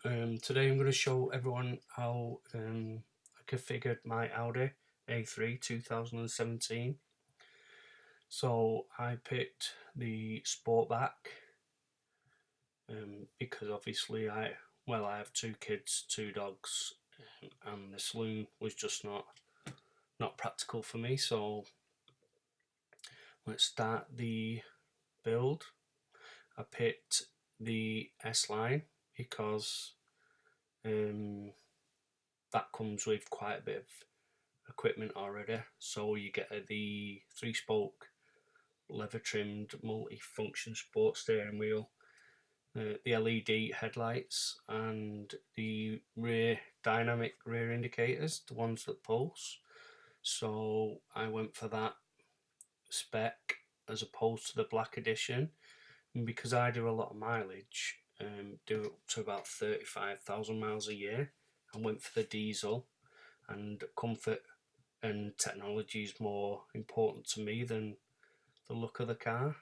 Today I'm going to show everyone how I configured my Audi A3 2017. So I picked the Sportback because obviously I have two kids, two dogs, and the saloon was just not practical for me. So let's start the build. I picked the S line because that comes with quite a bit of equipment already. So you get the 3-spoke leather trimmed multi-function sports steering wheel, the LED headlights, and the dynamic rear indicators, the ones that pulse. So I went for that spec as opposed to the black edition, and because I do a lot of mileage, do up to about 35,000 miles a year, I went for the diesel, and comfort and technology is more important to me than the look of the car.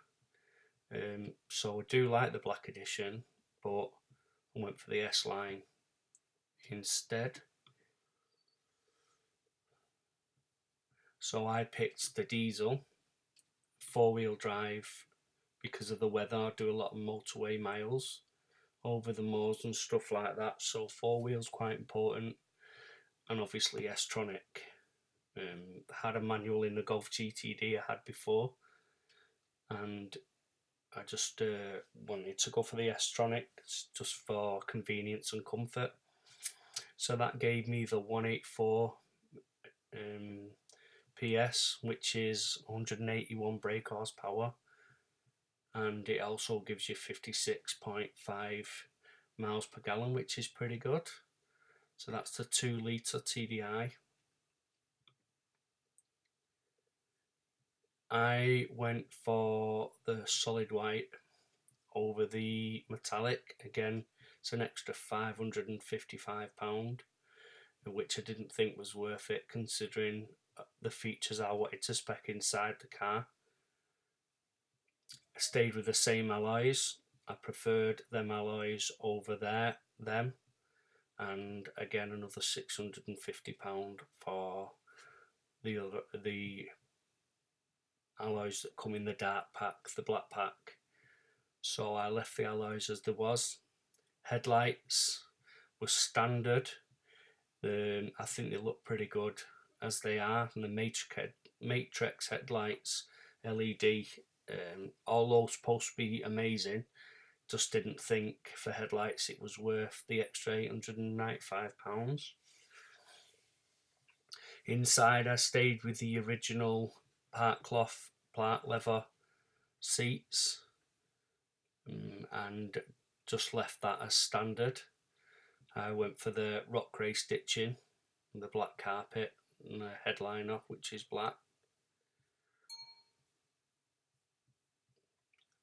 So I do like the black edition, but I went for the S line instead. So I picked the diesel 4-wheel drive because of the weather. I do a lot of motorway miles over the moors and stuff like that, so 4 wheels quite important. And obviously s-tronic. Had a manual in the Golf GTD I had before, and I just wanted to go for the s-tronic just for convenience and comfort. So that gave me the 184 PS, which is 181 brake horsepower, and it also gives you 56.5 miles per gallon, which is pretty good. So that's the 2-litre TDI. I went for the solid white over the metallic. Again, it's an extra £555, which I didn't think was worth it considering the features I wanted to spec inside the car. I stayed with the same alloys. I preferred them alloys over them, and again another £650 for the alloys that come in the dark pack, the black pack. So I left the alloys as there was. Headlights were standard. I think they look pretty good as they are, and the matrix headlights LED, although supposed to be amazing, just didn't think for headlights it was worth the extra £895. Inside I stayed with the original part cloth, part leather seats, and just left that as standard. I went for the rock grey stitching, the black carpet, and the headliner, which is black.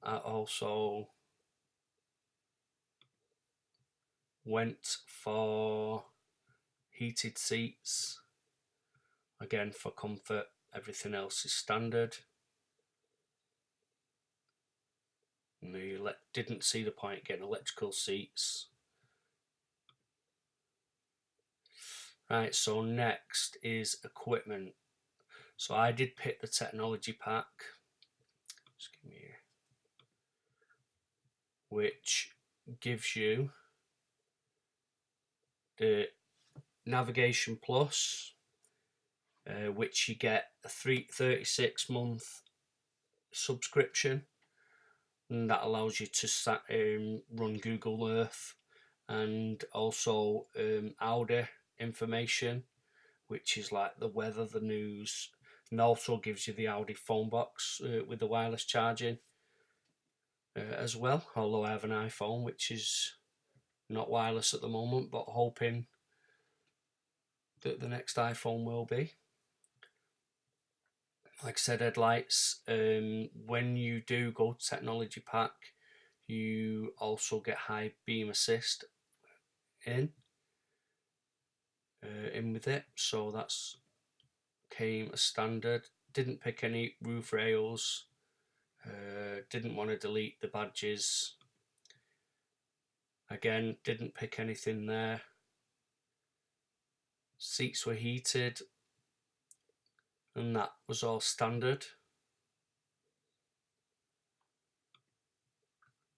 I also went for heated seats, again for comfort. Everything else is standard. And didn't see the point getting electrical seats. Right, so next is equipment. So I did pick the technology pack, just give me here, which gives you the Navigation Plus, which you get a 36-month subscription, and that allows you to run Google Earth and also Audi information, which is like the weather, the news, and also gives you the Audi phone box with the wireless charging as well. Although I have an iPhone which is not wireless at the moment, but hoping that the next iPhone will be. Like I said, headlights. When you do go to technology pack, you also get high beam assist in with it, so that's came as standard. Didn't pick any roof rails. Didn't want to delete the badges. Again, didn't pick anything there. Seats were heated, and that was all standard.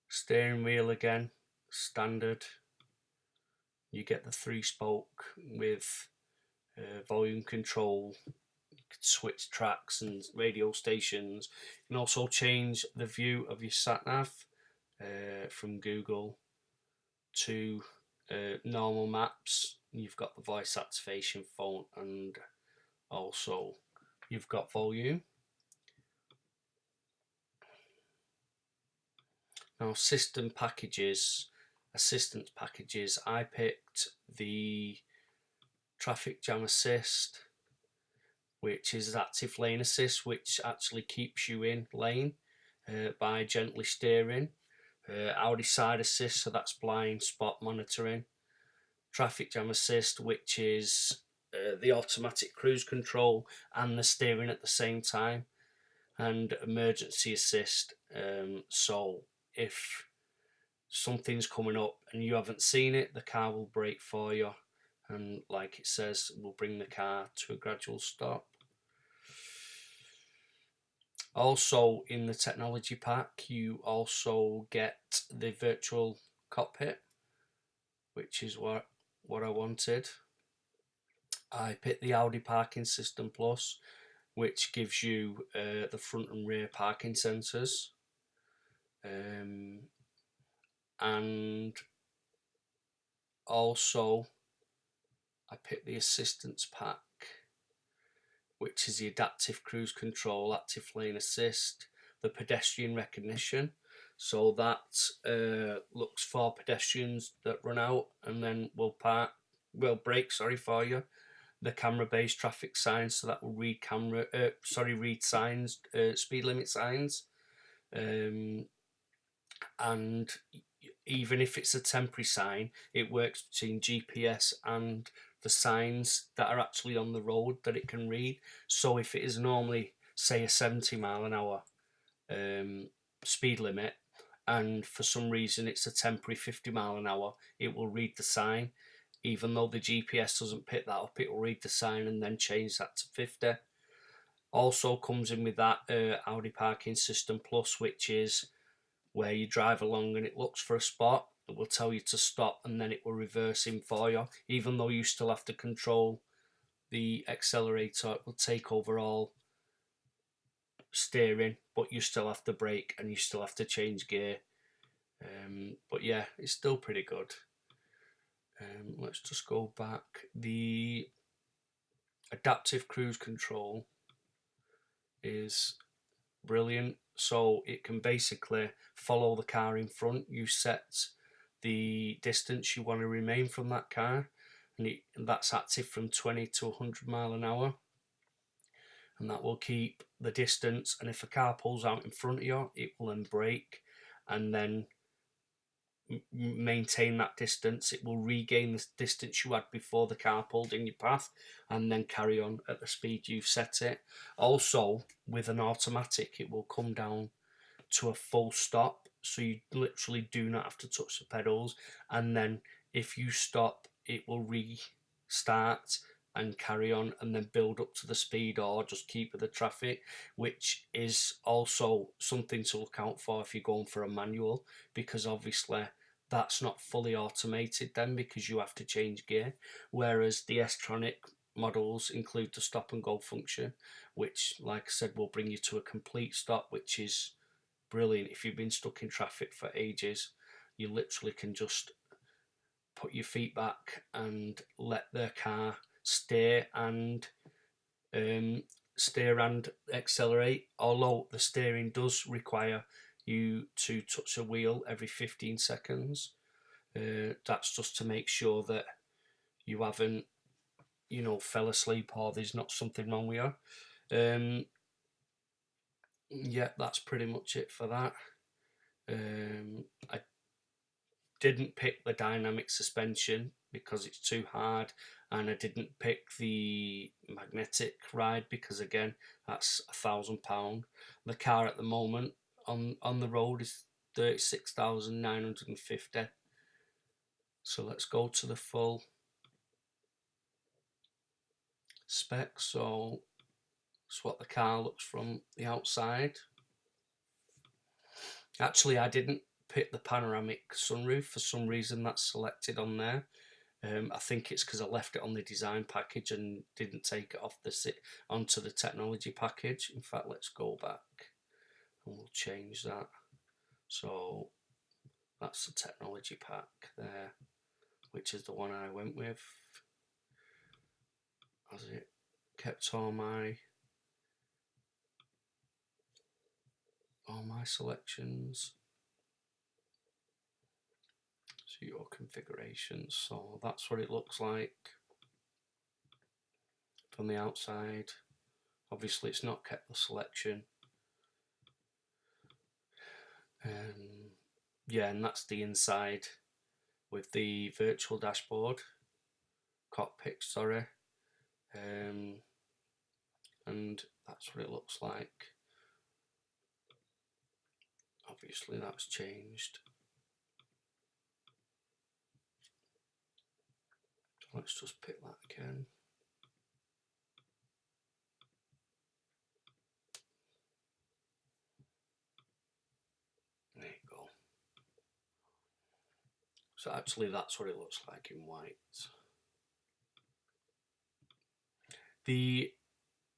Steering wheel again, standard. You get the 3-spoke with volume control, you can switch tracks and radio stations. You can also change the view of your sat nav from Google to normal maps. You've got the voice activation phone, and also you've got volume. Now, assistance packages, I picked the traffic jam assist, which is active lane assist, which actually keeps you in lane by gently steering. Audi side assist, so that's blind spot monitoring. Traffic jam assist, which is the automatic cruise control and the steering at the same time. And emergency assist, so if something's coming up and you haven't seen it, the car will brake for you, and like it says, will bring the car to a gradual stop. Also in the technology pack, you also get the virtual cockpit, which is what I wanted. I picked the Audi Parking System Plus, which gives you the front and rear parking sensors. And also I picked the assistance pack, which is the adaptive cruise control, active lane assist, the pedestrian recognition. So that looks for pedestrians that run out and then will brake for you. The camera-based traffic signs, so that will read read signs, speed limit signs. And even if it's a temporary sign, it works between GPS and the signs that are actually on the road that it can read. So if it is normally, say, a 70-mile-an-hour speed limit, and for some reason it's a temporary 50-mile-an-hour, it will read the sign. Even though the GPS doesn't pick that up, it will read the sign and then change that to 50. Also comes in with that Audi Parking System Plus, which is where you drive along and it looks for a spot, it will tell you to stop, and then it will reverse in for you. Even though you still have to control the accelerator, it will take over all steering, but you still have to brake and you still have to change gear. But yeah, it's still pretty good. Let's just go back. The adaptive cruise control is brilliant. So it can basically follow the car in front. You set the distance you want to remain from that car, and that's active from 20 to 100 mile an hour, and that will keep the distance. And if a car pulls out in front of you, it will then brake and then maintain that distance. It will regain the distance you had before the car pulled in your path, and then carry on at the speed you've set it. Also, with an automatic, it will come down to a full stop, so you literally do not have to touch the pedals, and then if you stop, it will restart and carry on and then build up to the speed, or just keep with the traffic, which is also something to look out for if you're going for a manual, because obviously that's not fully automated then, because you have to change gear, whereas the s-tronic models include the stop and go function, which, like I said, will bring you to a complete stop, which is brilliant. If you've been stuck in traffic for ages, you literally can just put your feet back and let the car steer and accelerate, although the steering does require you to touch a wheel every 15 seconds. That's just to make sure that you haven't, fell asleep, or there's not something wrong with you. Yeah, that's pretty much it for that. I didn't pick the dynamic suspension because it's too hard, and I didn't pick the magnetic ride because, again, that's £1,000. The car at the moment on the road is 36,950. So let's go to the full spec. So that's what the car looks from the outside. Actually, I didn't pick the panoramic sunroof. For some reason that's selected on there. I think it's because I left it on the design package and didn't take it off onto the technology package. In fact, let's go back and we'll change that. So that's the technology pack there, which is the one I went with. Has it kept all my selections? So your configurations. So that's what it looks like from the outside. Obviously, it's not kept the selection. Yeah, and that's the inside with the virtual dashboard, cockpit, sorry. And that's what it looks like. Obviously that's changed. Let's just pick that again. There you go. So actually that's what it looks like in white. The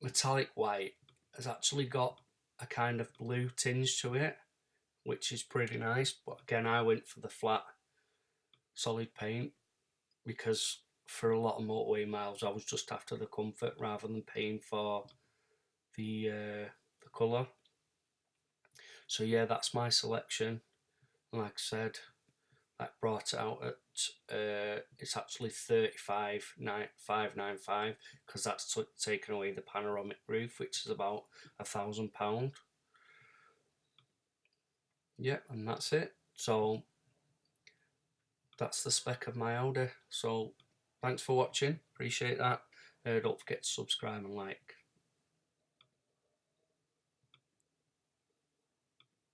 metallic white has actually got a kind of blue tinge to it, which is pretty nice. But again, I went for the flat solid paint because for a lot of motorway miles I was just after the comfort rather than paying for the colour. So yeah, that's my selection. Like I said, that brought it out at it's actually 35,595 because that's taken away the panoramic roof, which is about £1,000. Yeah, and that's it. So that's the spec of my Audi. So thanks for watching, appreciate that. Don't forget to subscribe and like.